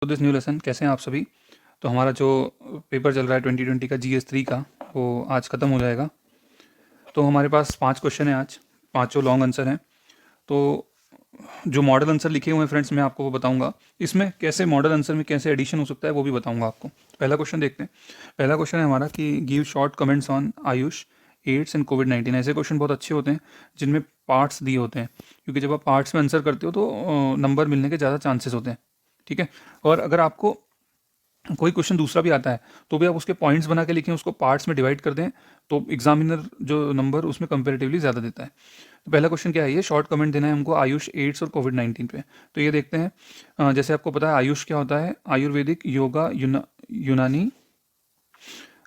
This new lesson. कैसे हैं आप सभी? तो हमारा जो पेपर चल रहा है 2020 का GS3 का, वो आज ख़त्म हो जाएगा। तो हमारे पास 5 क्वेश्चन हैं आज, पाँचों लॉन्ग आंसर हैं। तो जो मॉडल आंसर लिखे हुए हैं फ्रेंड्स, मैं आपको वो बताऊंगा। इसमें कैसे मॉडल आंसर में कैसे एडिशन हो सकता है वो भी बताऊंगा आपको। पहला क्वेश्चन देखते हैं। पहला क्वेश्चन है हमारा कि give short comments on AYUSH, AIDS and कोविड-19। ऐसे क्वेश्चन बहुत अच्छे होते हैं जिनमें पार्ट्स दिए होते हैं, क्योंकि जब आप पार्ट्स में आंसर करते हो तो नंबर मिलने के ज़्यादा चांसेस होते हैं। ठीक है। और अगर आपको कोई क्वेश्चन दूसरा भी आता है तो भी आप उसके पॉइंट्स बना के लिखें, उसको पार्ट्स में डिवाइड कर दें, तो एग्जामिनर जो नंबर उसमें कंपेरेटिवली ज़्यादा देता है। तो पहला क्वेश्चन क्या है, ये शॉर्ट कमेंट देना है हमको आयुष, एड्स और कोविड-19 पे। तो ये देखते हैं। जैसे आपको पता है आयुष क्या होता है, आयुर्वेदिक योगा, यूनानी,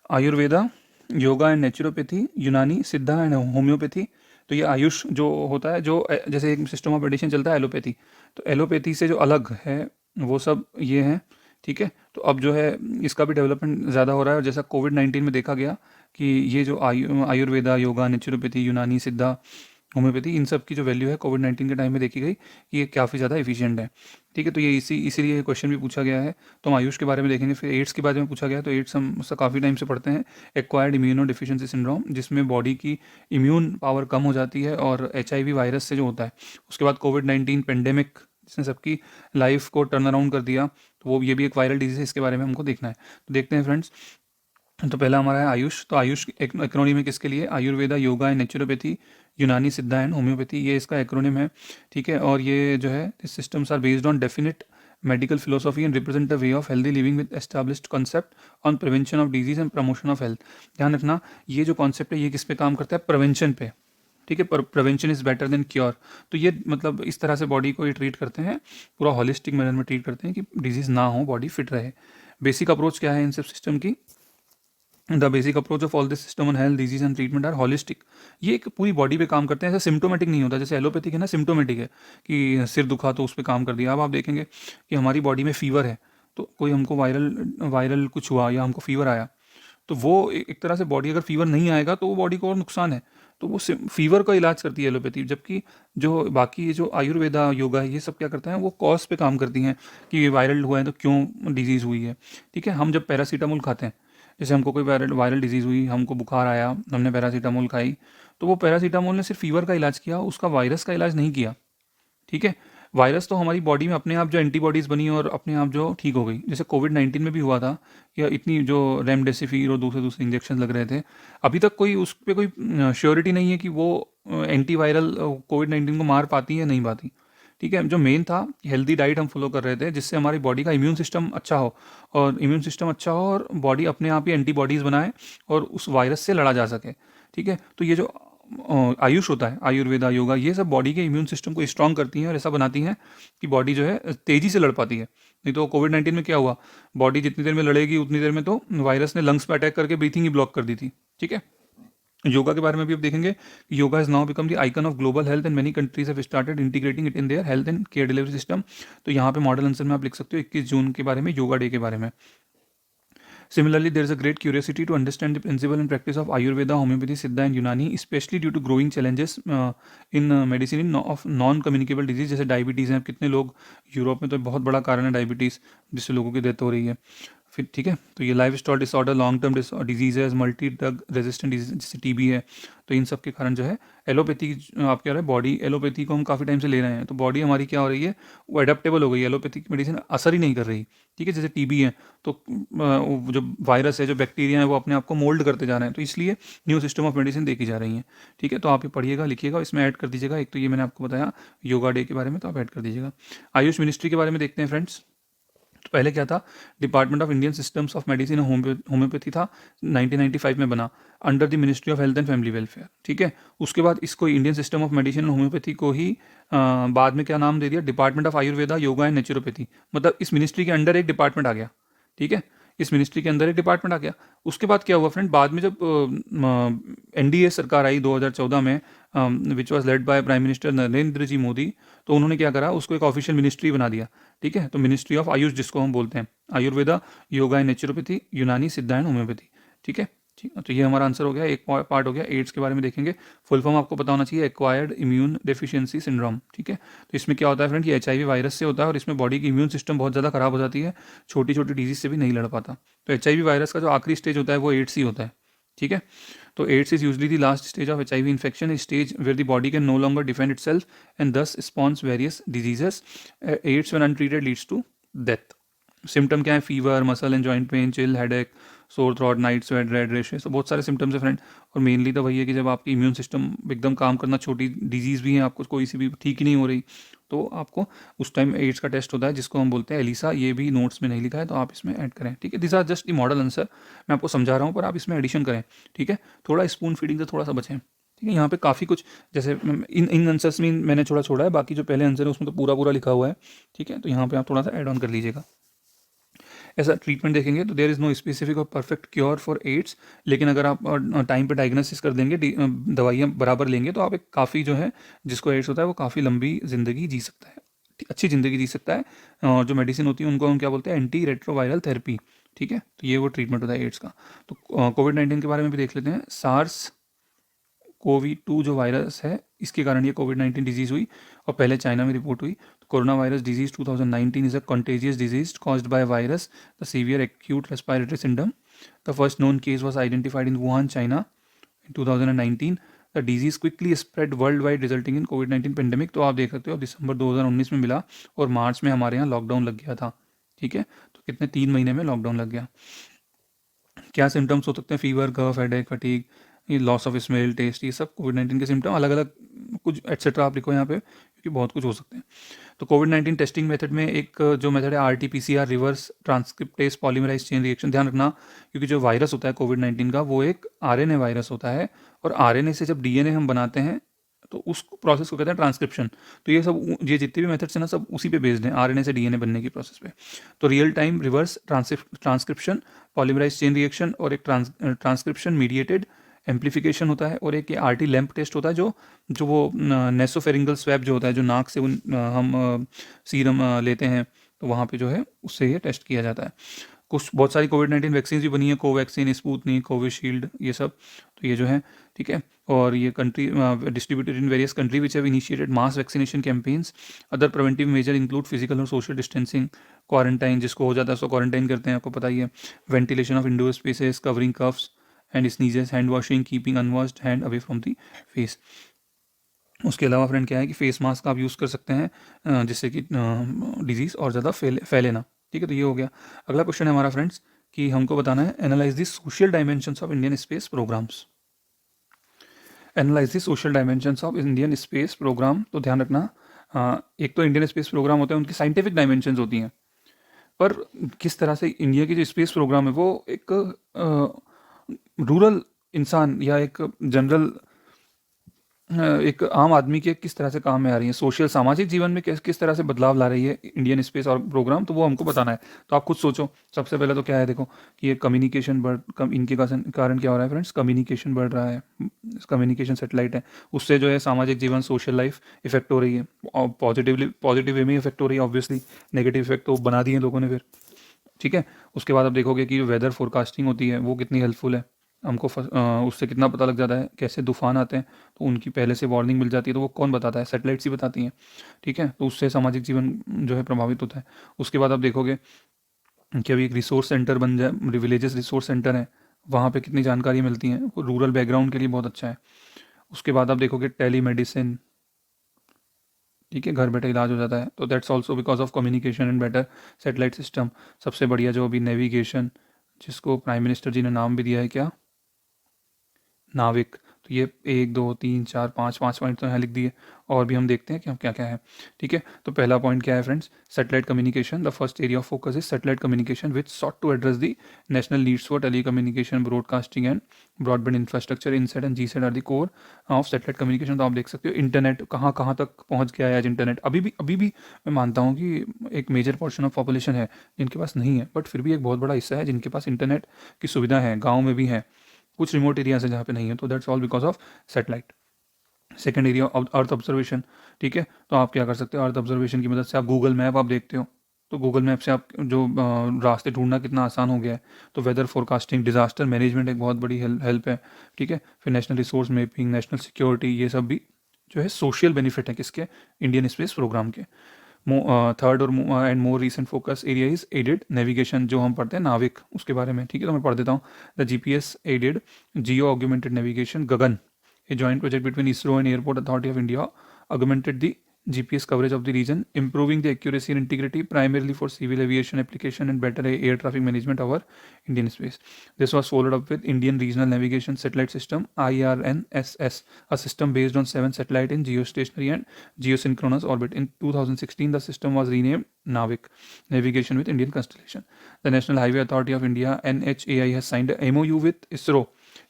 आयुर्वेदा, योगा एंड नेचुरोपैथी, यूनानी, सिद्धा एंड होम्योपैथी। तो ये आयुष जो होता है, जो जैसे एक सिस्टम ऑफ मेडिसिन चलता है एलोपैथी, तो एलोपैथी से जो अलग है वो सब ये हैं। ठीक है। तो अब जो है इसका भी डेवलपमेंट ज़्यादा हो रहा है, और जैसा कोविड-19 में देखा गया कि ये जो आयुर्वेदा, योगा, नेचुरोपैथी, यूनानी, सिद्धा, होम्योपैथी, इन सब की जो वैल्यू है कोविड-19 के टाइम में देखी गई कि ये काफ़ी ज़्यादा एफिशिएंट है। ठीक है। तो ये इसीलिए क्वेश्चन भी पूछा गया है। तो हम आयुष के बारे में देखेंगे। फिर एड्स के बारे में पूछा गया है, तो एड्स हम काफ़ी टाइम से पढ़ते हैं, एक्वायर्ड इम्यूनो डिफिशिएंसी सिंड्रोम, जिसमें बॉडी की इम्यून पावर कम हो जाती है, और HIV वायरस से जो होता है। उसके बाद कोविड-19 पेंडेमिक, जिसने सबकी लाइफ को टर्न अराउंड कर दिया, तो वो ये भी एक वायरल डिजीज है, इसके बारे में हमको देखना है। तो देखते हैं फ्रेंड्स। तो पहला हमारा है आयुष। तो आयुष एक्रोनिम है किसके लिए? आयुर्वेदा, योगा एंड नेचुरोपैथी, यूनानी, सिद्धा एंड होम्योपैथी, ये इसका एक्रोनिम है। ठीक है। और ये जो है this systems are based on definite medical philosophy and represent the way of healthy living with established concept on prevention of disease and promotion of health. ध्यान रखना, ये जो कॉन्सेप्ट है ये किस पे काम करता है? प्रिवेंशन पे। ठीक है। पर prevention is better than cure. तो ये मतलब इस तरह से बॉडी को ये ट्रीट करते हैं, पूरा हॉलिस्टिक मैनर में ट्रीट करते हैं कि डिजीज़ ना हो, बॉडी फिट रहे। बेसिक अप्रोच क्या है इन सब सिस्टम की? The basic approach of all this system on health, disease and treatment are holistic. ये एक पूरी बॉडी पे काम करते हैं, ऐसा सिम्टोमेटिक नहीं होता। जैसे एलोपैथिक है ना, सिम्टोमेटिक है कि सिर दुखा तो उस पर काम कर दिया। अब आप देखेंगे कि हमारी बॉडी में फीवर है, तो कोई हमको वायरल वायरल कुछ हुआ या हमको फीवर आया, तो वो एक तरह से बॉडी, अगर फीवर नहीं आएगा तो वो बॉडी को और नुकसान है, तो वो फीवर का इलाज करती है एलोपैथी। जबकि जो बाकी ये जो आयुर्वेदा, योगा है, ये सब क्या करता है, वो कॉज पे काम करती हैं कि ये वायरल हुआ है तो क्यों डिजीज़ हुई है। ठीक है। हम जब पैरासीटामोल खाते हैं, जैसे हमको कोई वायरल वायरल डिजीज़ हुई, हमको बुखार आया, हमने पैरासीटामोल खाई, तो वो पैरासीटामोल ने सिर्फ फीवर का इलाज किया, उसका वायरस का इलाज नहीं किया। ठीक है। वायरस तो हमारी बॉडी में अपने आप जो एंटीबॉडीज़ बनी और अपने आप जो ठीक हो गई, जैसे कोविड-19 में भी हुआ था। या इतनी जो रेमडेसिविर और दूसरे दूसरे इंजेक्शन लग रहे थे, अभी तक कोई उस पर कोई श्योरिटी नहीं है कि वो एंटीवायरल कोविड-19 को मार पाती है नहीं पाती। ठीक है। जो मेन था, हेल्दी डाइट हम फॉलो कर रहे थे, जिससे हमारी बॉडी का इम्यून सिस्टम अच्छा हो, और इम्यून सिस्टम अच्छा हो और बॉडी अपने आप ही एंटीबॉडीज़ बनाए और उस वायरस से लड़ा जा सके। ठीक है। तो ये जो आयुष होता है, आयुर्वेदा, योगा, ये सब बॉडी के इम्यून सिस्टम को स्ट्रॉन्ग करती हैं और ऐसा बनाती हैं कि बॉडी जो है तेज़ी से लड़ पाती है। नहीं तो कोविड-19 में क्या हुआ, बॉडी जितनी देर में लड़ेगी उतनी देर में तो वायरस ने लंग्स पे अटैक करके ब्रीथिंग ही ब्लॉक कर दी थी। ठीक है। योगा के बारे में भी अब देखेंगे। Yoga is now become the icon of global health and many countries have started integrating it in their health and care delivery system. तो यहाँ पे मॉडल आंसर में आप लिख सकते हो 21 जून के बारे में, योगा डे के बारे में। Similarly, there is a great curiosity to understand the principle and practice of Ayurveda, homeopathy, Siddha and Unani, especially due to growing challenges in medicine of non-communicable disease, जैसे डायबिटीज़ हैं। कितने लोग, यूरोप में तो बहुत बड़ा कारण है डायबिटीज़, जिससे लोगों की डेथ हो रही है। फिर ठीक है। तो ये life style disorder, long term diseases, multi drug resistant disease जैसे TB है, तो इन सब के कारण जो है एलोपैथी, आप क्या रहे, बॉडी एलोपैथी को हम काफ़ी टाइम से ले रहे हैं, तो बॉडी हमारी क्या हो रही है, वो एडेप्टेबल हो गई है, एलोपैथिक मेडिसिन असर ही नहीं कर रही। ठीक है। जैसे TB है, तो वो जो वायरस है, जो बैक्टीरिया है, वो अपने आप को मोल्ड करते जा रहे हैं, तो इसलिए न्यू सिस्टम ऑफ मेडिसिन देखी जा रही हैं। ठीक है। तो आप ये पढ़िएगा, लिखिएगा, इसमें ऐड कर दीजिएगा। एक तो ये मैंने आपको बताया योगा डे के बारे में, तो आप ऐड कर दीजिएगा। आयुष मिनिस्ट्री के बारे में देखते हैं फ्रेंड्स। तो पहले क्या था, department of Indian systems of medicine homeopathy था, 1995 में बना, under the ministry of health and family welfare. ठीक है। उसके बाद इसको Indian system of medicine and homeopathy को ही बाद में क्या नाम दे दिया, department of Ayurveda, yoga and naturopathy. मतलब इस मिनिस्ट्री के अंडर एक डिपार्टमेंट आ गया। ठीक है। इस मिनिस्ट्री के अंदर एक डिपार्टमेंट आ गया। उसके बाद क्या हुआ फ्रेंड, बाद में जब NDA सरकार आई 2014 में, which was led by prime minister Narendra ji Modi, तो उन्होंने क्या करा, उसको एक ऑफिशियल मिनिस्ट्री बना दिया। ठीक है। तो मिनिस्ट्री ऑफ आयुष जिसको हम बोलते हैं, आयुर्वेदा, योगा एंड नेचुरोपैथी, यूनानी, सिद्धा एंड होम्योपैथी। ठीक है। ठीक है, तो ये हमारा आंसर हो गया, एक पार्ट हो गया। एड्स के बारे में देखेंगे, फुल फॉर्म आपको पता होना चाहिए, एक्वायर्ड इम्यून डेफिशिएंसी सिंड्रोम। ठीक है, तो इसमें क्या होता है फ्रेंड कि HIV वायरस से होता है और इसमें बॉडी की इम्यून सिस्टम बहुत ज़्यादा खराब हो जाती है, छोटी छोटी डिजीज से भी नहीं लड़ पाता। तो HIV वायरस का जो आखिरी स्टेज होता है वो एड्स ही होता है। ठीक है, तो AIDS is usually the last stage of HIV infection, stage where the body can no longer defend itself and thus spawns various diseases. AIDS when untreated leads to death. Symptom क्या है? Fever, muscle and joint pain, chill, headache, sore throat, night sweat, red rashes, तो बहुत सारे symptoms है friend. और mainly तो वही है कि जब आपकी इम्यून सिस्टम एकदम काम करना, छोटी डिजीज़ भी है, आपको कोई सी भी ठीक ही नहीं हो रही, तो आपको उस टाइम एड्स का टेस्ट होता है, जिसको हम बोलते हैं एलिसा। ये भी नोट्स में नहीं लिखा है, तो आप इसमें ऐड करें। ठीक है, this are just the model answer, मैं आपको समझा रहा हूँ, पर आप इसमें एडिशन करें। ठीक है, थोड़ा स्पून फीडिंग से थोड़ा सा बचें। ठीक है, यहाँ पे काफ़ी कुछ, जैसे इन इन आंसर्स में मैंने थोड़ा छोड़ा है, बाकी जो पहले आंसर है उसमें तो पूरा पूरा लिखा हुआ है। ठीक है, तो यहाँ पे आप थोड़ा सा ऐड ऑन कर लीजिएगा। ऐसा ट्रीटमेंट देखेंगे तो देयर इज़ नो स्पेसिफिक और परफेक्ट क्योर फॉर एड्स, लेकिन अगर आप टाइम पे डायग्नोसिस कर देंगे, दवाइयाँ बराबर लेंगे, तो आप एक काफ़ी जो है, जिसको एड्स होता है वो काफ़ी लंबी ज़िंदगी जी सकता है, अच्छी ज़िंदगी जी सकता है। और जो मेडिसिन होती है उनको हम क्या बोलते हैं? Anti retroviral therapy. ठीक है, तो ये वो ट्रीटमेंट होता है एड्स का। तो कोविड-19 के बारे में भी देख लेते हैं। सार्स कोवी-2 जो वायरस है, इसके कारण ये कोविड-19 डिजीज़ हुई और पहले चाइना में रिपोर्ट हुई। तो corona virus disease 2019 is a contagious disease caused by virus the severe acute respiratory syndrome. The first known case was identified in Wuhan, China in 2019। The disease quickly spread world wide resulting in covid pandemic. तो आप देख सकते हो दिसंबर 2019 में मिला और मार्च में हमारे यहाँ लॉकडाउन लग गया था। ठीक है, तो कितने 3 महीने में लॉकडाउन लग गया। क्या सिम्टम्स हो सकते हैं? फीवर, कफ, हेडेक, फटीग, ये लॉस ऑफ स्मेल, टेस्ट, ये सब कोविड-19 के सिम्टम। अलग अलग कुछ एटसेट्रा आप लिखो यहाँ पे, क्योंकि बहुत कुछ हो सकते हैं। तो कोविड-19 टेस्टिंग मेथड में एक जो मेथड है RT-PCR, reverse transcriptase polymerase chain reaction. ध्यान रखना, क्योंकि जो वायरस होता है कोविड-19 का, वो एक RNA वायरस होता है, और RNA से जब DNA हम बनाते हैं तो उस प्रोसेस को कहते हैं ट्रांसक्रिप्शन। तो ये सब, ये जितने भी मेथड्स हैं ना, सब उसी पे बेस्ड हैं, RNA से DNA बनने की प्रोसेस पे। तो real time reverse transcription, polymerase chain reaction, और एक ट्रांसक्रिप्शन मीडिएटेड एम्प्लीफिकेशन होता है, और एक RT लैम्प टेस्ट होता है, जो जो वो नेसोफेरिंगल स्वैब जो होता है, जो नाक से हम सीरम लेते हैं, तो वहाँ पे जो है उससे ये टेस्ट किया जाता है। कुछ बहुत सारी कोविड-19 वैक्सीन भी बनी है, कोवैक्सीन, स्पुतनिक, कोविशील्ड, ये सब। तो ये जो है, ठीक है, और ये country distributed in various country which have initiated mass vaccination campaigns. Other preventive measure include physical और सोशल डिस्टेंसिंग, क्वारंटाइन, जिसको हो जाता है उसको क्वारंटाइन करते हैं, आपको पता ही है, ventilation of indoor spaces, covering coughs and sneezes, hand washing, keeping unwashed hand away from the face. उसके अलावा फ्रेंड क्या है कि फेस मास्क आप यूज़ कर सकते हैं, जिससे कि डिजीज़ और ज़्यादा फैले ना। ठीक है, तो ये हो गया। अगला क्वेश्चन है हमारा फ्रेंड्स कि हमको बताना है, analyse the social dimensions of Indian space programmes. Analyse the social dimensions of Indian space programme. तो ध्यान रखना, एक तो इंडियन स्पेस प्रोग्राम होता है, उनकी साइंटिफिक डायमेंशंस होती हैं, पर किस तरह से इंडिया की जो स्पेस प्रोग्राम है वो एक रूरल इंसान या एक जनरल, एक आम आदमी के किस तरह से काम में आ रही है, सोशल सामाजिक जीवन में किस किस तरह से बदलाव ला रही है इंडियन स्पेस और प्रोग्राम, तो वो हमको बताना है। तो आप खुद सोचो, सबसे पहले तो क्या है, देखो कि ये कम्युनिकेशन इनके कारण क्या हो रहा है फ्रेंड्स, कम्युनिकेशन बढ़ रहा है, कम्युनिकेशन सेटेलाइट है, उससे जो है सामाजिक जीवन, सोशल लाइफ इफेक्ट हो रही है, और पॉजिटिव वे में इफेक्ट हो रही है, ऑब्वियसली नेगेटिव इफेक्ट तो बना दिए लोगों ने फिर। ठीक है, उसके बाद आप देखोगे कि वेदर फोरकास्टिंग होती है वो कितनी हेल्पफुल है हमको, उससे कितना पता लग जाता है कैसे तूफान आते हैं, तो उनकी पहले से वार्निंग मिल जाती है, तो वो कौन बताता है? सैटेलाइट्स ही बताती हैं। ठीक है, तो उससे सामाजिक जीवन जो है प्रभावित होता है। उसके बाद आप देखोगे कि अभी एक रिसोर्स सेंटर बन जाए, विलेजेस रिसोर्स सेंटर है, वहाँ पे कितनी जानकारी मिलती है, वो रूरल बैकग्राउंड के लिए बहुत अच्छा है। उसके बाद आप देखोगे टेली मेडिसिन, ठीक है, घर बैठे इलाज हो जाता है, तो that's also because of communication and better satellite system. सबसे बढ़िया जो अभी नेविगेशन, जिसको प्राइम मिनिस्टर जी ने नाम भी दिया है, क्या? नाविक। तो ये 1 2 3 4 5 पॉइंट तो यहाँ लिख दिए, और भी हम देखते हैं कि क्या क्या है। ठीक है, तो पहला पॉइंट क्या है friends? Satellite communication. The first area of focus is satellite communication which sought to address the national needs for telecommunication, broadcasting and broadband infrastructure. INSAT and GSAT are the core of satellite communication. तो आप देख सकते हो internet कहाँ कहाँ तक पहुँच गया है आज। इंटरनेट अभी भी मैं मानता हूँ कि एक मेजर पोर्शन ऑफ पॉपुलेशन है जिनके पास नहीं है, बट फिर भी एक बहुत बड़ा हिस्सा है जिनके पास इंटरनेट की सुविधा है, गाँव में भी है, कुछ रिमोट एरियाज है जहाँ पे नहीं है, तो that's all because of satellite. Second area earth observation. ठीक है, तो आप क्या कर सकते हो, अर्थ ऑब्जर्वेशन की मदद से आप गूगल मैप आप देखते हो, तो गूगल मैप से आप जो रास्ते ढूंढना कितना आसान हो गया है। तो वेदर फोरकास्टिंग, डिजास्टर मैनेजमेंट एक बहुत बड़ी हेल्प है, ठीक है। फिर national resource mapping, national security, ये सब भी जो है सोशल बेनिफिट है किसके, इंडियन स्पेस प्रोग्राम के। थर्ड और and more recent focus area is aided navigation, जो हम पढ़ते हैं नाविक, उसके बारे में, ठीक है। तो मैं पढ़ देता हूँ। The GPS aided Jio augmented navigation Gagan, a joint project between ISRO and Airport Authority of India, augmented the GPS coverage of the region, improving the accuracy and integrity primarily for civil aviation application and better air traffic management over Indian space. This was followed up with Indian Regional Navigation Satellite System (IRNSS), a system based on 7 satellites in geostationary and geosynchronous orbit. In 2016, the system was renamed NAVIC, Navigation with Indian Constellation. The National Highway Authority of India (NHAI) has signed a MOU with ISRO.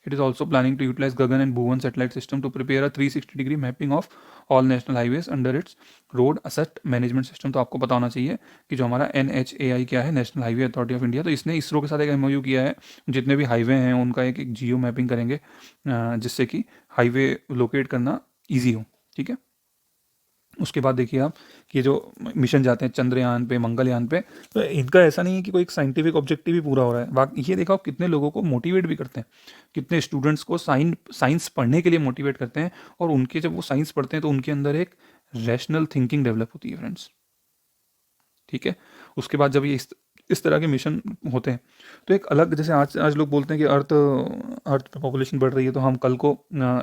It is also planning to utilize Gagan and Bhuvan satellite system to prepare a 360-degree mapping of all national highways under its road asset management system. तो आपको पता होना चाहिए कि जो हमारा NHAI क्या है, national highway authority of India, तो इसने इसरो के साथ एक MOU किया है। जितने भी हाईवे हैं उनका एक जियो मैपिंग करेंगे, जिससे कि हाईवे लोकेट करना ईजी हो, ठीक है। उसके बाद देखिए आप कि जो मिशन जाते हैं चंद्रयान पे, मंगलयान पे, तो इनका ऐसा नहीं है कि कोई एक साइंटिफिक ऑब्जेक्टिव ही पूरा हो रहा है। बाकी ये देखो आप कितने लोगों को मोटिवेट भी करते हैं, कितने स्टूडेंट्स को साइंस पढ़ने के लिए मोटिवेट करते हैं, और उनके जब वो साइंस पढ़ते हैं तो उनके अंदर एक रैशनल थिंकिंग डेवलप होती है फ्रेंड्स, ठीक है। उसके बाद जब ये इस तरह के मिशन होते हैं तो एक अलग, जैसे आज लोग बोलते हैं कि अर्थ पे पॉपुलेशन बढ़ रही है, तो हम कल को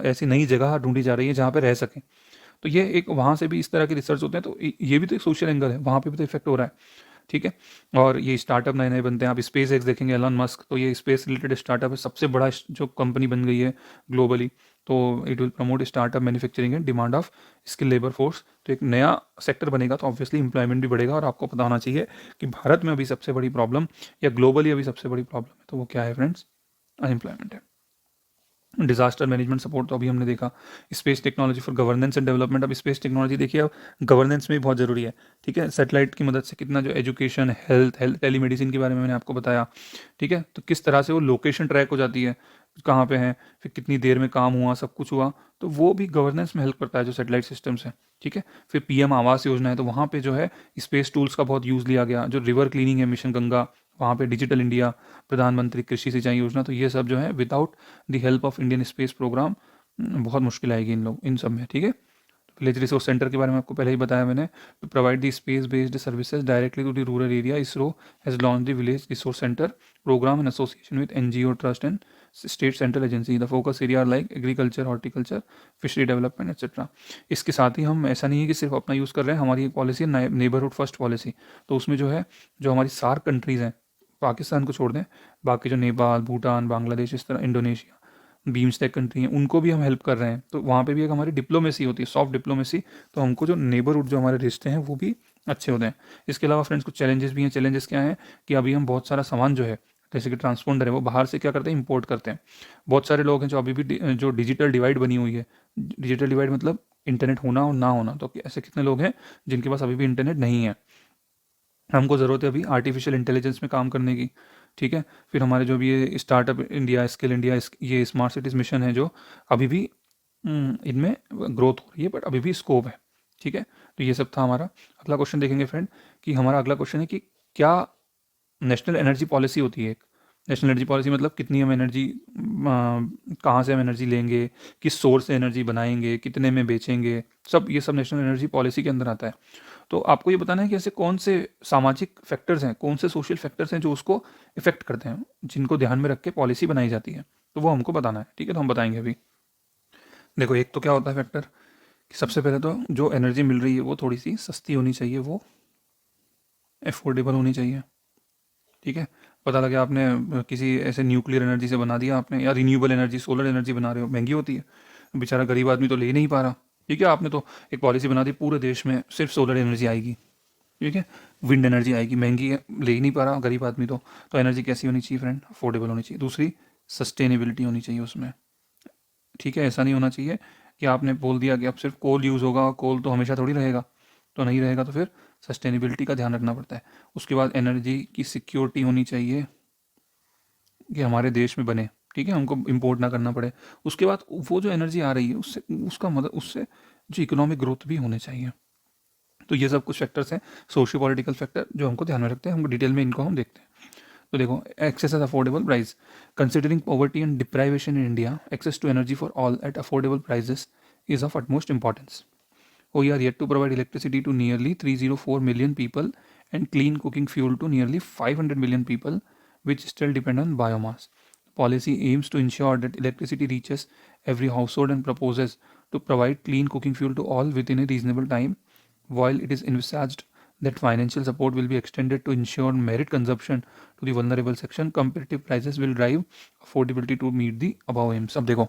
ऐसी नई जगह ढूंढी जा रही है जहाँ पे रह सकें। तो ये एक वहाँ से भी इस तरह के रिसर्च होते हैं, तो ये भी तो एक सोशल एंगल है, वहाँ पे भी तो इफेक्ट हो रहा है, ठीक है। और ये स्टार्टअप नए नए बनते हैं। आप स्पेस एक्स देखेंगे, एलन मस्क, तो ये स्पेस रिलेटेड स्टार्टअप है, सबसे बड़ा जो कंपनी बन गई है ग्लोबली। तो it will promote startup manufacturing and demand of skill labour force. तो एक नया सेक्टर बनेगा तो ऑब्वियसली इंप्लॉयमेंट भी बढ़ेगा। और आपको पता होना चाहिए कि भारत में अभी सबसे बड़ी प्रॉब्लम, या ग्लोबली अभी सबसे बड़ी प्रॉब्लम है, तो वो क्या है फ्रेंड्स, अनएम्प्लॉयमेंट है। डिजास्टर मैनेजमेंट सपोर्ट तो अभी हमने देखा। Space technology for governance and development, अब स्पेस टेक्नोलॉजी देखिए अब गवर्नेंस में भी बहुत ज़रूरी है, ठीक है। सैटेलाइट की मदद से कितना जो एजुकेशन, हेल्थ टेलीमेडिसिन के बारे में मैंने आपको बताया, ठीक है। तो किस तरह से वो लोकेशन ट्रैक हो जाती है, कहाँ पे है, फिर कितनी देर में काम हुआ, सब कुछ हुआ, तो वो भी गवर्नेंस में हेल्प करता है जो सैटेलाइट सिस्टम्स है, ठीक है। फिर PM आवास योजना है, तो वहाँ पे जो है स्पेस टूल्स का बहुत यूज़ लिया गया। जो रिवर क्लीनिंग है, मिशन गंगा, वहाँ पे डिजिटल इंडिया, प्रधानमंत्री कृषि सिंचाई योजना, तो ये सब जो है without the help of Indian space programme बहुत मुश्किल आएगी इन सब में, ठीक है। विलेज रिसोर्स सेंटर के बारे में आपको पहले ही बताया मैंने। To provide the space based services directly to the rural area, ISRO has launch the village resource centre programme in association with NGO trust and state central agency. The focus area like agriculture, horticulture, fishery development etcetera. इसके साथ ही हम, ऐसा नहीं है कि सिर्फ अपना use कर रहे हैं, हमारी एक पॉलिसी है नेबरहुड फर्स्ट पॉलिसी। तो उसमें जो है, जो हमारी सार्क कंट्रीज़ हैं, पाकिस्तान को छोड़ दें, बाकी जो नेपाल, भूटान, बांग्लादेश, इस तरह इंडोनेशिया, बीम्स्टेक कंट्री हैं, उनको भी हम हेल्प कर रहे हैं। तो वहाँ पे भी एक हमारी डिप्लोमेसी होती है, सॉफ्ट डिप्लोमेसी। तो हमको जो नेबरहुड, जो हमारे रिश्ते हैं, वो भी अच्छे होते हैं। इसके अलावा फ्रेंड्स कुछ चैलेंजेस भी हैं। चैलेंजेस क्या हैं कि अभी हम बहुत सारा सामान जो है, जैसे कि ट्रांसपोंडर है, वो बाहर से क्या करते हैं, इंपोर्ट करते हैं। बहुत सारे लोग हैं जो अभी भी जो डिजिटल डिवाइड बनी हुई है, डिजिटल डिवाइड मतलब इंटरनेट होना और ना होना। तो ऐसे कितने लोग हैं जिनके पास अभी भी इंटरनेट नहीं है। हमको ज़रूरत है अभी आर्टिफिशियल इंटेलिजेंस में काम करने की, ठीक है। फिर हमारे जो भी ये स्टार्टअप इंडिया, स्किल इंडिया, ये स्मार्ट सिटीज़ मिशन है, जो अभी भी इनमें ग्रोथ हो रही है, बट अभी भी स्कोप है, ठीक है। तो ये सब था हमारा। अगला क्वेश्चन देखेंगे फ्रेंड, कि हमारा अगला क्वेश्चन है कि क्या नेशनल एनर्जी पॉलिसी होती है एक। नेशनल एनर्जी पॉलिसी मतलब कितनी हम एनर्जी, कहाँ से हम एनर्जी लेंगे, किस सोर्स से एनर्जी बनाएंगे, कितने में बेचेंगे, सब ये सब नेशनल एनर्जी पॉलिसी के अंदर आता है। तो आपको ये बताना है कि ऐसे कौन से सामाजिक फैक्टर्स हैं, कौन से सोशल फैक्टर्स हैं जो उसको इफेक्ट करते हैं, जिनको ध्यान में रख के पॉलिसी बनाई जाती है, तो वो हमको बताना है, ठीक है। तो हम बताएंगे अभी। देखो, एक तो क्या होता है फैक्टर, कि सबसे पहले तो जो एनर्जी मिल रही है वो थोड़ी सी सस्ती होनी चाहिए, वो एफोर्डेबल होनी चाहिए, ठीक है। पता लगे आपने किसी ऐसे न्यूक्लियर एनर्जी से बना दिया आपने, या रिन्यूएबल एनर्जी, सोलर एनर्जी बना रहे हो, महंगी होती है, बेचारा गरीब आदमी तो ले ही नहीं पा रहा, ठीक है। आपने तो एक पॉलिसी बना दी, पूरे देश में सिर्फ सोलर एनर्जी आएगी, ठीक है, विंड एनर्जी आएगी, महंगी है, ले ही नहीं पा रहा गरीब आदमी तो एनर्जी कैसी होनी चाहिए फ्रेंड, अफोर्डेबल होनी चाहिए। दूसरी, सस्टेनेबिलिटी होनी चाहिए उसमें, ठीक है। ऐसा नहीं होना चाहिए कि आपने बोल दिया कि अब सिर्फ कोल यूज़ होगा, कोल तो हमेशा थोड़ी रहेगा, तो नहीं रहेगा, तो फिर सस्टेनेबिलिटी का ध्यान रखना पड़ता है। उसके बाद एनर्जी की सिक्योरिटी होनी चाहिए कि हमारे देश में बने, ठीक है, हमको इंपोर्ट ना करना पड़े। उसके बाद वो जो एनर्जी आ रही है उससे, उसका मतलब उससे जो इकोनॉमिक ग्रोथ भी होने चाहिए, तो ये सब कुछ फैक्टर्स हैं, सोशियो पॉलिटिकल फैक्टर, जो हमको ध्यान में रखते हैं, हम डिटेल में इनको हम देखते हैं। तो देखो, access at affordable price, considering poverty and deprivation in India, access to energy for all at affordable prices is of utmost importance. We are yet to provide electricity to nearly 304 million people and clean cooking fuel to nearly 500 million people, which still depend on biomass. Policy aims to ensure that electricity reaches every household and proposes to provide clean cooking fuel to all within a reasonable time, while it is envisaged that financial support will be extended to ensure merit consumption to the vulnerable section. Competitive prices will drive affordability to meet the above aims. अब देखो,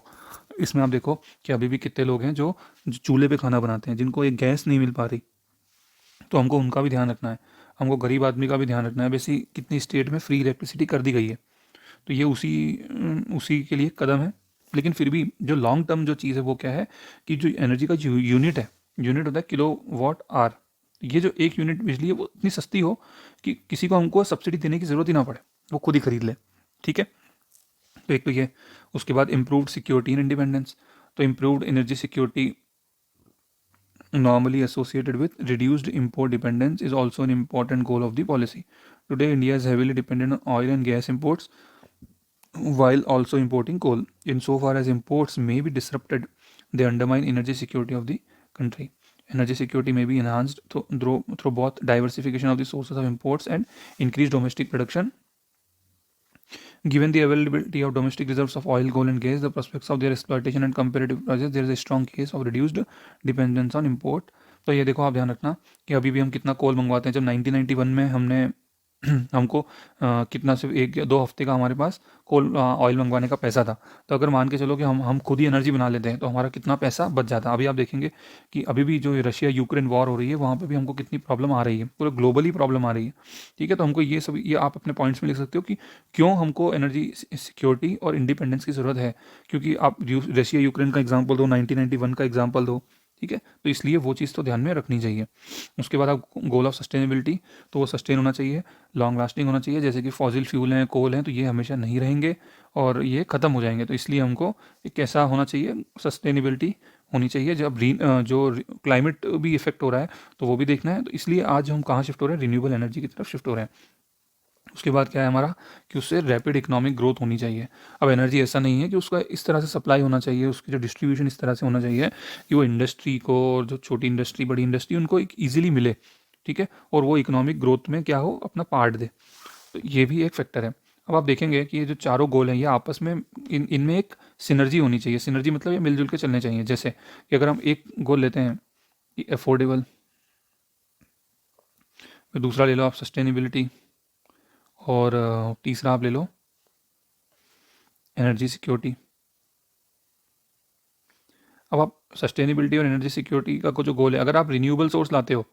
इसमें आप देखो कि अभी भी कितने लोग हैं जो चूल्हे पे खाना बनाते हैं, जिनको एक गैस नहीं मिल पा रही, तो हमको उनका भी ध्यान रखना है, हमको गरीब आदमी का भी ध्यान रखना है। वैसे कितनी स्टेट में फ्री इलेक्ट्रिसिटी कर दी गई है, तो ये उसी के लिए कदम है। लेकिन फिर भी जो लॉन्ग टर्म जो चीज़ है वो क्या है कि जो एनर्जी का जो यूनिट है, यूनिट होता है किलो वाट आर, ये जो एक यूनिट बिजली है वो इतनी सस्ती हो कि किसी को हमको सब्सिडी देने की ज़रूरत ही ना पड़े, वो खुद ही खरीद ले। ठीक है, तो एक तो ये, उसके बाद इम्प्रूव्ड सिक्योरिटी एंड इंडिपेंडेंस। तो improved energy security normally associated with reduced import dependence is also an important goal of the policy. Today, India is heavily dependent on oil and gas imports while also importing coal. Insofar as imports may be disrupted, they undermine energy security of the country. Energy security may be enhanced through both diversification of the sources of imports and increased domestic production. Given the availability of domestic reserves of oil, coal, and gas, the prospects of their exploitation and competitive prices, there is a strong case of reduced dependence on import. तो ये देखो, आप ध्यान रखना कि अभी भी हम कितना कोल मंगवाते हैं। जब 1991 में हमने हमको कितना, सिर्फ 1 या 2 हफ्ते का हमारे पास कोल ऑयल मंगवाने का पैसा था, तो अगर मान के चलो कि हम खुद ही एनर्जी बना लेते हैं तो हमारा कितना पैसा बच जाता। अभी आप देखेंगे कि अभी भी जो रशिया यूक्रेन वॉर हो रही है, वहाँ पे भी हमको कितनी प्रॉब्लम आ रही है, पूरे ग्लोबली प्रॉब्लम आ रही है। ठीक है, तो हमको ये आप अपने पॉइंट्स में लिख सकते हो कि क्यों हमको एनर्जी सिक्योरिटी और इंडिपेंडेंस की ज़रूरत है। क्योंकि आप रशिया यूक्रेन का एग्जाम्पल दो, 1991 का एग्जाम्पल दो, ठीक है, तो इसलिए वो चीज़ तो ध्यान में रखनी चाहिए। उसके बाद आप गोल ऑफ सस्टेनेबिलिटी, तो वो सस्टेन होना चाहिए, लॉन्ग लास्टिंग होना चाहिए। जैसे कि फॉसिल फ्यूल हैं, कोल हैं, तो ये हमेशा नहीं रहेंगे और ये ख़त्म हो जाएंगे। तो इसलिए हमको एक कैसा होना चाहिए, सस्टेनेबिलिटी होनी चाहिए। जब जो क्लाइमेट भी इफेक्ट हो रहा है तो वो भी देखना है। तो इसलिए आज हम कहाँ शिफ्ट हो रहे हैं, रिन्यूएबल एनर्जी की तरफ शिफ्ट हो रहे हैं। उसके बाद क्या है हमारा कि उससे रैपिड इकोनॉमिक ग्रोथ होनी चाहिए। अब एनर्जी ऐसा नहीं है कि उसका इस तरह से सप्लाई होना चाहिए, उसकी जो डिस्ट्रीब्यूशन इस तरह से होना चाहिए कि वो इंडस्ट्री को, और जो छोटी इंडस्ट्री, बड़ी इंडस्ट्री, उनको एक ईजिली मिले। ठीक है, और वो इकोनॉमिक ग्रोथ में क्या हो, अपना पार्ट दे। तो ये भी एक फैक्टर है। अब आप देखेंगे कि ये जो चारों गोल हैं, ये आपस में इनमें एक सिनर्जी होनी चाहिए। सिनर्जी मतलब ये मिलजुल के चलने चाहिए। जैसे कि अगर हम एक गोल लेते हैं कि अफोर्डेबल, फिर दूसरा ले लो आप सस्टेनेबिलिटी, और तीसरा आप ले लो एनर्जी सिक्योरिटी। अब आप सस्टेनेबिलिटी और एनर्जी सिक्योरिटी का जो गोल है, अगर आप रिन्यूएबल सोर्स लाते हो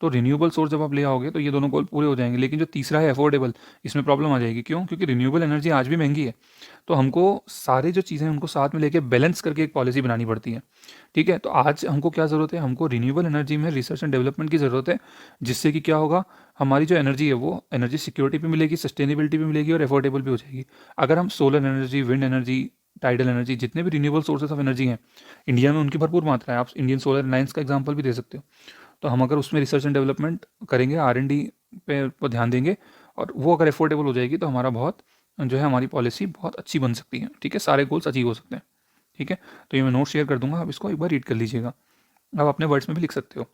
तो रिन्यूएबल सोर्स जब आप ले आओगे तो ये दोनों गोल पूरे हो जाएंगे। लेकिन जो तीसरा है अफोर्डेबल, इसमें प्रॉब्लम आ जाएगी। क्यों? क्योंकि रिन्यूएबल एनर्जी आज भी महंगी है। तो हमको सारे जो चीज़ें हैं उनको साथ में लेके बैलेंस करके एक पॉलिसी बनानी पड़ती है। ठीक है, तो आज हमको क्या ज़रूरत है, हमको रिन्यूएबल एनर्जी में रिसर्च एंड डेवलपमेंट की ज़रूरत है, जिससे कि क्या होगा, हमारी जो एनर्जी है वो एनर्जी सिक्योरिटी भी मिलेगी, सस्टेनेबिलिटी भी मिलेगी और अफोर्डेबल भी हो जाएगी। अगर हम solar energy, wind energy, tidal energy, जितने भी रिन्यूएबल सोर्सेस ऑफ एनर्जी हैं इंडिया में, उनकी भरपूर मात्रा है। आप इंडियन सोलर अलायंस का एग्जांपल भी दे सकते हो। तो हम अगर उसमें रिसर्च एंड डेवलपमेंट करेंगे, R&D पे ध्यान देंगे, और वो अगर अफोर्डेबल हो जाएगी तो हमारा बहुत जो है, हमारी पॉलिसी बहुत अच्छी बन सकती है। ठीक है, सारे गोल्स अचीव हो सकते हैं। ठीक है, तो ये मैं नोट शेयर कर दूंगा, आप इसको एक बार रीड कर लीजिएगा। आप अपने वर्ड्स में भी लिख सकते हो।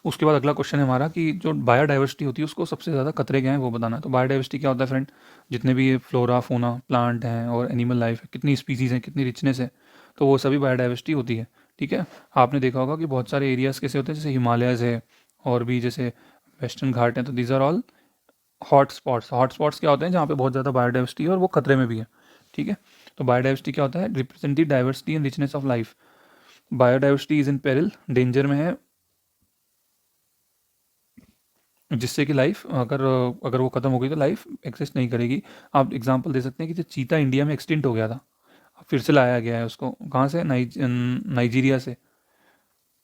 उसके बाद अगला क्वेश्चन है हमारा कि जो बायोडाइवर्सिटी होती है उसको सबसे ज़्यादा खतरे क्या हैं वो बताना है। तो बायोडाइवर्सिटी क्या होता है फ्रेंड, जितने भी ये फ्लोरा, फोना, प्लांट हैं और एनिमल लाइफ है, कितनी स्पीसीज़ हैं, कितनी रिचनेस है, तो वो सभी बायोडाइवर्सिटी होती है। ठीक है, आपने देखा होगा कि बहुत सारे एरियाज़ कैसे होते हैं, जैसे हिमालयज़ है और भी जैसे वेस्टर्न घाट हैं, तो these are all hot spots. Hot spots क्या होते हैं, जहाँ पे बहुत ज़्यादा बायोडाइवर्सिटी है और वो खतरे में भी है। ठीक है, तो बायोडाइवर्सिटी क्या होता है, represent the diversity and richness of life. Biodiversity is in peril, danger में है, जिससे कि लाइफ अगर अगर वो ख़त्म हो गई तो लाइफ एग्जिस्ट नहीं करेगी। आप एग्जांपल दे सकते हैं कि जो चीता इंडिया में एक्सटिंक्ट हो गया था, अब फिर से लाया गया है उसको, कहाँ से, नाइजीरिया से।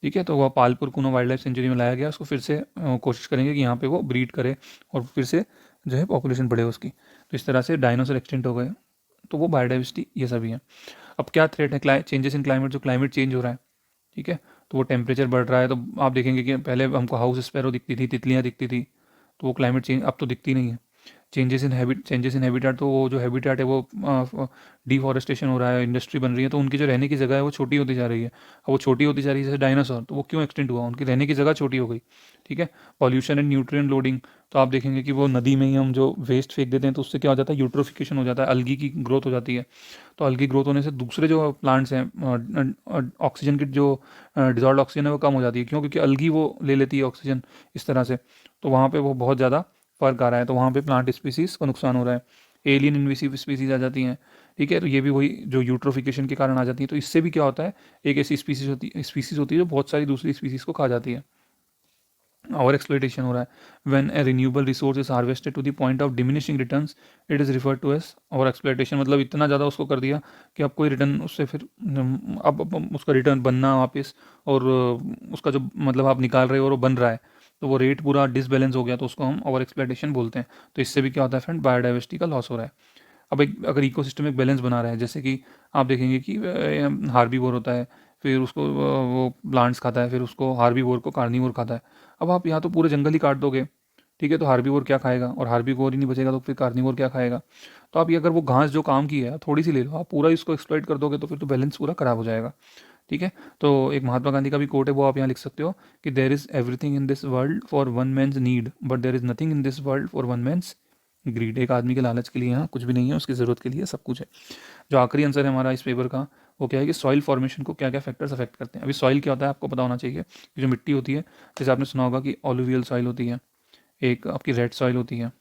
ठीक है, तो वह पालपुर कुनो वाइल्ड लाइफ सेंचुरी में लाया गया, उसको फिर से कोशिश करेंगे कि यहाँ पे वो ब्रीड करे और फिर से जो है पॉपुलेशन बढ़े उसकी। तो इस तरह से डायनासोर एक्सटिंक्ट हो गए, तो वो बायोडाइवर्सिटी ये सभी है। अब क्या थ्रेट है, चेंजेस इन क्लाइमेट, जो क्लाइमेट चेंज हो रहा है। ठीक है, तो वो टेम्परेचर बढ़ रहा है, तो आप देखेंगे कि पहले हमको हाउस स्पैरो दिखती थी, तितलियाँ दिखती थी, तो वो क्लाइमेट चेंज अब तो दिखती नहीं है। चेंजेस इन हैबिटेट, तो वो जो हैबिटेट है वो डिफॉरेस्टेशन हो रहा है, इंडस्ट्री बन रही है, तो उनकी जो रहने की जगह है वो छोटी होती जा रही है। अब वो छोटी होती जा रही है, जैसे डायनासोर, तो वो क्यों एक्सटिंक्ट हुआ, उनकी रहने की जगह छोटी हो गई। ठीक है। पॉल्यूशन एंड न्यूट्रिएंट लोडिंग, तो आप देखेंगे कि वो नदी में ही हम जो वेस्ट फेंक देते हैं, तो उससे क्या हो जाता है, यूट्रोफिकेशन हो जाता है, अलगी की ग्रोथ हो जाती है। तो अलगी ग्रोथ होने से दूसरे जो प्लांट्स हैं, ऑक्सीजन की जो डिजॉल्व ऑक्सीजन है वो कम हो जाती है, क्यों, क्योंकि अलगी वो ले लेती है ऑक्सीजन इस तरह से। तो वहाँ पे वो बहुत ज़्यादा फ़र्क आ रहा है, तो वहाँ पे प्लांट स्पीसीज़ को नुकसान हो रहा है। एलियन इन्वेसिव स्पीसीज़ आ जाती हैं। ठीक है, तो ये भी वही जो यूट्रोफिकेशन के कारण आ जाती है। तो इससे भी क्या होता है, एक ऐसी स्पीसीज़ होती है जो बहुत सारी दूसरी स्पीसीज़ को खा जाती है। ओवर एक्सप्लॉइटेशन हो रहा है। When a renewable resource is harvested to the point of diminishing returns, it is referred to as over exploitation. मतलब इतना ज़्यादा उसको कर दिया कि अब कोई रिटर्न उससे फिर अब उसका रिटर्न बनना वापस, और उसका जो मतलब आप निकाल रहे हो और वो बन रहा है, तो वो रेट पूरा डिसबैलेंस हो गया, तो उसको हम ओवर एक्सप्लॉइटेशन बोलते हैं। तो इससे भी क्या होता है फ्रेंड, बायोडाइवर्सिटी का लॉस हो रहा है। अब एक अगर इकोसिस्टम एक बैलेंस बना रहा है, जैसे कि आप देखेंगे कि हार्बीवोर होता है, फिर उसको वो प्लांट्स खाता है, फिर उसको हार्बीवोर को कार्निवोर खाता है। अब आप यहाँ तो पूरे जंगल ही काट दोगे, ठीक है, तो हार्बीवोर क्या खाएगा, और हार्बीवोर ही नहीं बचेगा तो फिर कार्निवोर क्या खाएगा। तो आप ये अगर वो घास जो काम की है थोड़ी सी ले लो, आप पूरा इसको एक्सप्लॉइट कर दोगे, तो फिर तो बैलेंस पूरा खराब हो जाएगा। ठीक है। तो एक महात्मा गांधी का भी कोट है, वो आप यहाँ लिख सकते हो कि there is everything in this world for one man's need, but there is nothing in this world for one man's greed. एक आदमी के लालच के लिए यहाँ कुछ भी नहीं है, उसकी ज़रूरत के लिए सब कुछ है। जो आखिरी आंसर है हमारा इस पेपर का, वो क्या है कि सॉइल फॉर्मेशन को क्या क्या फैक्टर्स अफेक्ट करते हैं। अभी सॉइल क्या होता है आपको पता होना चाहिए, कि जो मिट्टी होती है, जैसे आपने सुना होगा कि ऑलुवियल सॉइल होती है, एक आपकी रेड सॉइल होती है,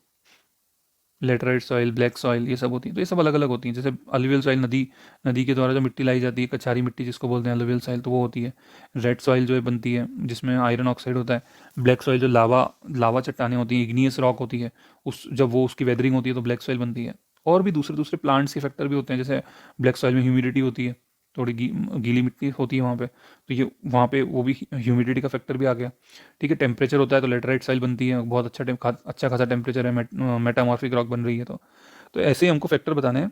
लेटराइट सॉइल, ब्लैक सॉइल, ये सब होती है। तो ये सब अलग अलग होती हैं। जैसे अलुवियल सॉइल, नदी नदी के द्वारा जो मिट्टी लाई जाती है, कछारी मिट्टी जिसको बोलते हैं अलुवियल सॉइल, तो वो होती है। रेड सॉइल जो है बनती है जिसमें आयरन ऑक्साइड होता है। ब्लैक सॉइल जो लावा लावा चट्टानें होती हैं, इग्नियस रॉक होती है, उस जब वो उसकी वेदरिंग होती है तो ब्लैक सॉइल बनती है। और भी दूसरे दूसरे प्लांट्स के फैक्टर भी होते हैं, जैसे ब्लैक सॉइल में ह्यूमिडिटी होती है, थोड़ी गीली मिट्टी होती है वहाँ पे, तो ये वहाँ पे वो भी ह्यूमिडिटी का फैक्टर भी आ गया। ठीक है। टेम्परेचर होता है तो लेटराइट सॉइल बनती है, बहुत अच्छा खासा टेम्परेचर है, मेटामॉर्फिक रॉक बन रही है। तो ऐसे ही हमको फैक्टर बताने हैं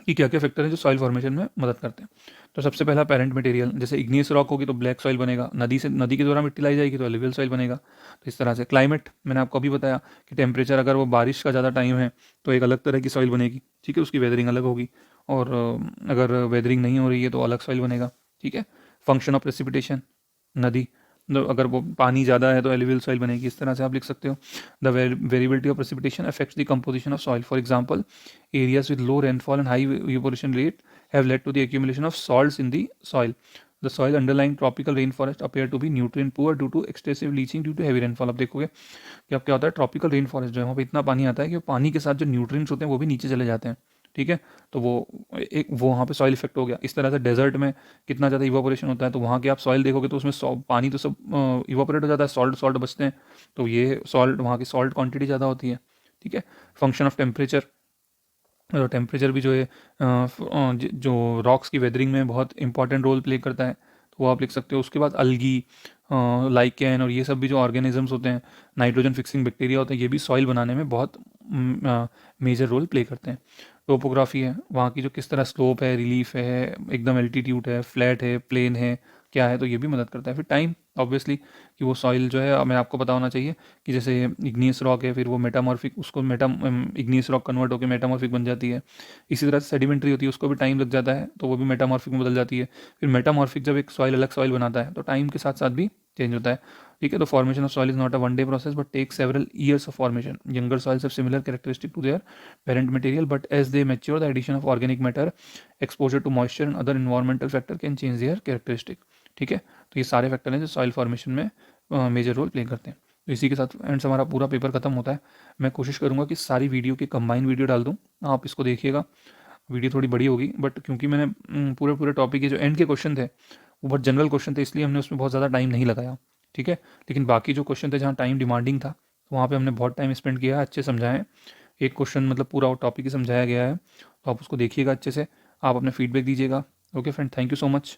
कि क्या क्या फैक्टर हैं जो सॉइल फॉर्मेशन में मदद करते हैं। तो सबसे पहला पेरेंट मटेरियल, जैसे इग्नियस रॉक होगी तो ब्लैक सॉइल बनेगा, नदी के द्वारा मिट्टी लाई जाएगी तो एलुवियल सॉइल बनेगा। तो इस तरह से क्लाइमेट, मैंने आपको अभी बताया कि टेम्परेचर, अगर वो बारिश का ज़्यादा टाइम है तो एक अलग तरह की सॉइल बनेगी। ठीक है, उसकी वेदरिंग अलग होगी, और अगर वेदरिंग नहीं हो रही है तो अलग सॉइल बनेगा। ठीक है। फंक्शन ऑफ प्रेसिपिटेशन, नदी, अगर वो पानी ज़्यादा है तो एलुवियल सॉइल बनेगी। इस तरह से आप लिख सकते हो। The variability of precipitation affects the composition of soil. For example, areas with low rainfall and high evaporation rate have led to the accumulation of salts in the soil. The soil underlying tropical rainforest appear to be nutrient poor due to excessive leaching due to heavy rainfall. अब देखोगे कि अब क्या होता है, tropical rain forest जो है वहाँ पे इतना पानी आता है कि पानी के साथ जो न्यूट्रिएंट्स होते हैं वो भी नीचे चले जाते हैं। ठीक है। तो वो वहाँ पे सॉइल इफेक्ट हो गया। इस तरह से डेजर्ट में कितना ज़्यादा इवापोरेशन होता है, तो वहाँ के आप सॉइल देखोगे तो उसमें पानी तो सब इवापोरेट हो जाता है, सॉल्ट सॉल्ट बचते हैं, तो ये सॉल्ट, वहाँ की सॉल्ट क्वांटिटी ज़्यादा होती है। ठीक है। फंक्शन ऑफ टेम्परेचर, टेम्परेचर भी जो है जो रॉक्स की वेदरिंग में बहुत इंपॉर्टेंट रोल प्ले करता है, तो वो आप लिख सकते हो। उसके बाद अलगी, लाइकेन और ये सब भी जो ऑर्गेनिजम्स होते हैं, नाइट्रोजन फिक्सिंग बैक्टीरिया होते हैं, ये भी सॉइल बनाने में बहुत मेजर रोल प्ले करते हैं। टोपोग्राफी है, वहाँ की जो किस तरह स्लोप है, रिलीफ है, एकदम एल्टीट्यूड है, फ्लैट है, प्लेन है, क्या है, तो ये भी मदद करता है। फिर टाइम, ऑब्वियसली, कि वो सॉइल जो है, हमें आपको पता होना चाहिए कि जैसे इग्नियस रॉक है, फिर वो मेटामॉर्फिक, उसको इग्नियस रॉक कन्वर्ट होकर मेटामॉर्फिक बन जाती है। इसी तरह से सेडिमेंट्री होती है, उसको भी टाइम लग जाता है, तो वो भी मेटामॉर्फिक में बदल जाती है। फिर मेटामॉर्फिक जब एक सॉइल अलग सॉइल बनाता है तो टाइम के साथ साथ भी चेंज होता है। ठीक है। तो formation of soil is not a one day process but take several years of formation. Younger soils have similar characteristic to their parent material, but as they mature the addition of organic matter, exposure to moisture and other environmental factor can change their characteristic. ठीक है। तो ये सारे factor हैं जो soil formation में major role play करते हैं। तो इसी के साथ एंड से हमारा पूरा पेपर खत्म होता है। मैं कोशिश करूंगा कि सारी वीडियो की कंबाइन वीडियो डाल दूं, आप इसको देखिएगा। वीडियो थोड़ी बड़ी होगी, बट क्योंकि मैंने पूरे पूरे टॉपिक के जो एंड के क्वेश्चन थे वो बहुत जनरल क्वेश्चन थे, इसलिए हमने उसमें बहुत ज़्यादा टाइम नहीं लगाया। ठीक है। लेकिन बाकी जो क्वेश्चन थे जहाँ टाइम डिमांडिंग था, तो वहाँ पे हमने बहुत टाइम स्पेंड किया है, अच्छे समझाएं। एक क्वेश्चन मतलब पूरा टॉपिक ही समझाया गया है, तो आप उसको देखिएगा अच्छे से, आप अपने फीडबैक दीजिएगा। Okay friend, thank you so much.